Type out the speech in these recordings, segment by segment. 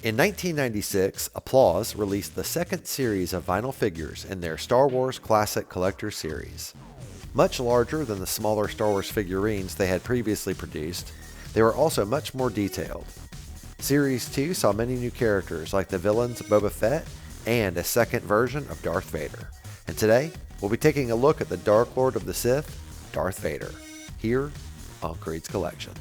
In 1996, Applause released the second series of vinyl figures in their Star Wars Classic Collector series. Much larger than the smaller Star Wars figurines they had previously produced, they were also much more detailed. Series 2 saw many new characters like the villains Boba Fett and a second version of Darth Vader. And today, we'll be taking a look at the Dark Lord of the Sith, Darth Vader, here on Creed's Collection.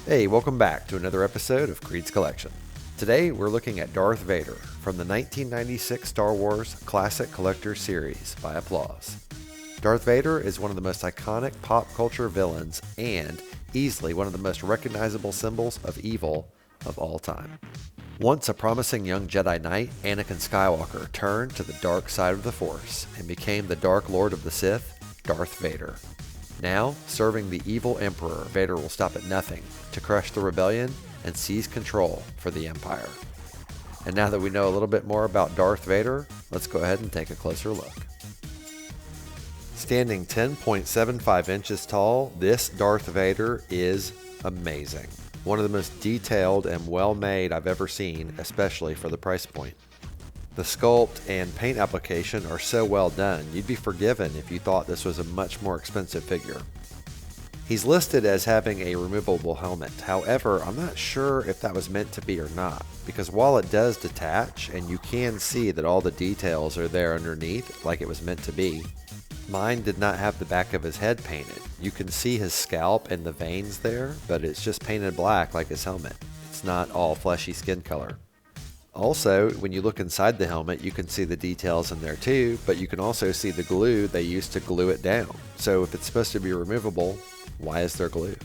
Hey, welcome back to another episode of Creed's Collection. Today we're looking at Darth Vader from the 1996 Star Wars Classic Collector series by Applause. Darth Vader is one of the most iconic pop culture villains and easily one of the most recognizable symbols of evil of all time. Once a promising young Jedi Knight, Anakin Skywalker turned to the dark side of the Force and became the Dark Lord of the Sith, Darth Vader. Now, serving the evil Emperor, Vader will stop at nothing to crush the rebellion and seize control for the Empire. And now that we know a little bit more about Darth Vader, let's go ahead and take a closer look. Standing 10.75 inches tall, this Darth Vader is amazing. One of the most detailed and well-made I've ever seen, especially for the price point. The sculpt and paint application are so well done, you'd be forgiven if you thought this was a much more expensive figure. He's listed as having a removable helmet, however, I'm not sure if that was meant to be or not, because while it does detach, and you can see that all the details are there underneath, like it was meant to be, mine did not have the back of his head painted. You can see his scalp and the veins there, but it's just painted black like his helmet. It's not all fleshy skin color. Also, when you look inside the helmet, you can see the details in there too, but you can also see the glue they used to glue it down. So if it's supposed to be removable, why is there glue?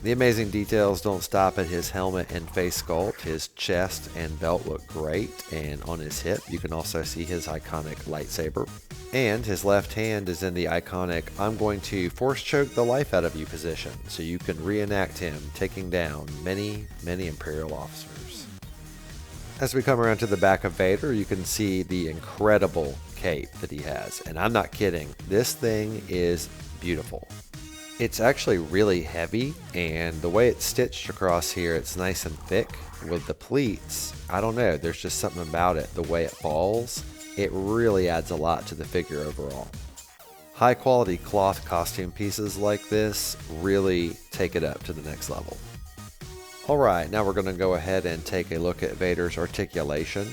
The amazing details don't stop at his helmet and face sculpt. His chest and belt look great, and on his hip you can also see his iconic lightsaber. And his left hand is in the iconic "I'm going to force choke the life out of you" position, so you can reenact him taking down many, many Imperial officers. As we come around to the back of Vader, you can see the incredible cape that he has, and I'm not kidding, this thing is beautiful. It's actually really heavy, and the way it's stitched across here, it's nice and thick. With the pleats, I don't know, there's just something about it, the way it falls. It really adds a lot to the figure overall. High quality cloth costume pieces like this really take it up to the next level. Alright, now we're going to go ahead and take a look at Vader's articulation.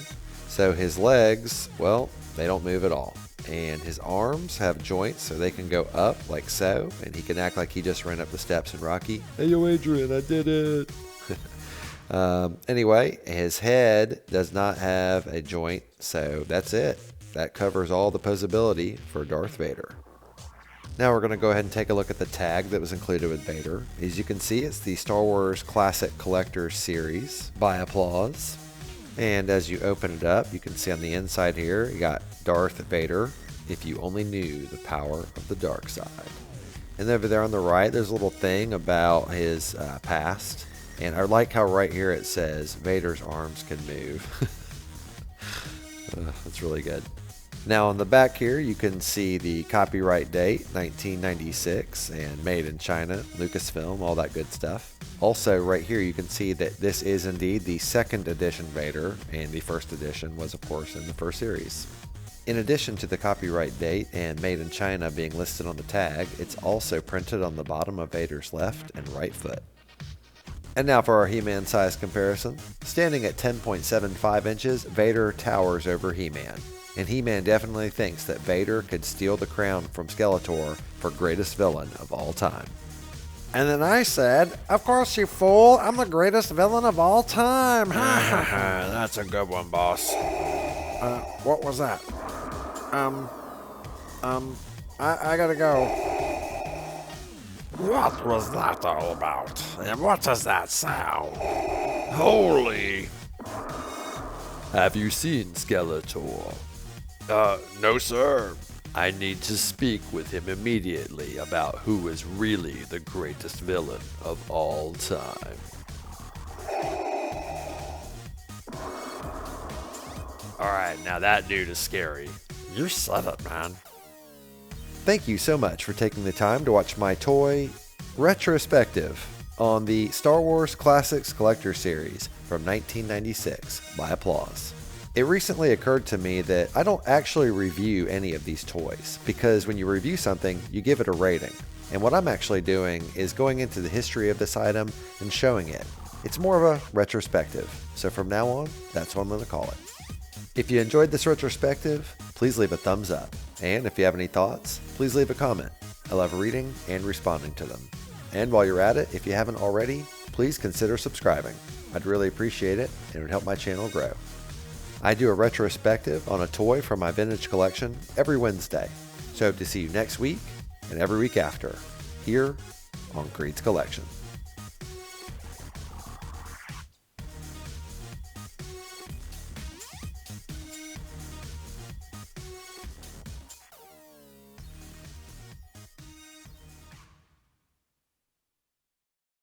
So his legs, well, they don't move at all. And his arms have joints so they can go up like so, and he can act like he just ran up the steps in Rocky. Hey yo Adrian, I did it! Anyway, his head does not have a joint, so that's it. That covers all the posability for Darth Vader. Now we're going to go ahead and take a look at the tag that was included with Vader. As you can see, it's the Star Wars Classic Collector series by Applause. And as you open it up, you can see on the inside here, you got Darth Vader, if you only knew the power of the dark side. And over there on the right, there's a little thing about his past. And I like how right here it says, Vader's arms can move. That's really good. Now on the back here, you can see the copyright date, 1996, and made in China, Lucasfilm, all that good stuff. Also right here, you can see that this is indeed the second edition Vader, and the first edition was of course in the first series. In addition to the copyright date and made in China being listed on the tag, it's also printed on the bottom of Vader's left and right foot. And now for our He-Man size comparison. Standing at 10.75 inches, Vader towers over He-Man. And He-Man definitely thinks that Vader could steal the crown from Skeletor for greatest villain of all time. And then I said, "Of course, you fool, I'm the greatest villain of all time." That's a good one, boss. What was that? I gotta go. What was that all about? And what does that sound? Holy! Have you seen Skeletor? No, sir. I need to speak with him immediately about who is really the greatest villain of all time. Alright, now that dude is scary. You said it, man. Thank you so much for taking the time to watch my toy retrospective on the Star Wars Classics Collector Series from 1996 by Applause. It recently occurred to me that I don't actually review any of these toys, because when you review something, you give it a rating. And what I'm actually doing is going into the history of this item and showing it. It's more of a retrospective, so from now on, that's what I'm going to call it. If you enjoyed this retrospective, please leave a thumbs up. And if you have any thoughts, please leave a comment. I love reading and responding to them. And while you're at it, if you haven't already, please consider subscribing. I'd really appreciate it, and it would help my channel grow. I do a retrospective on a toy from my vintage collection every Wednesday, so hope to see you next week and every week after, here on Creed's Collection.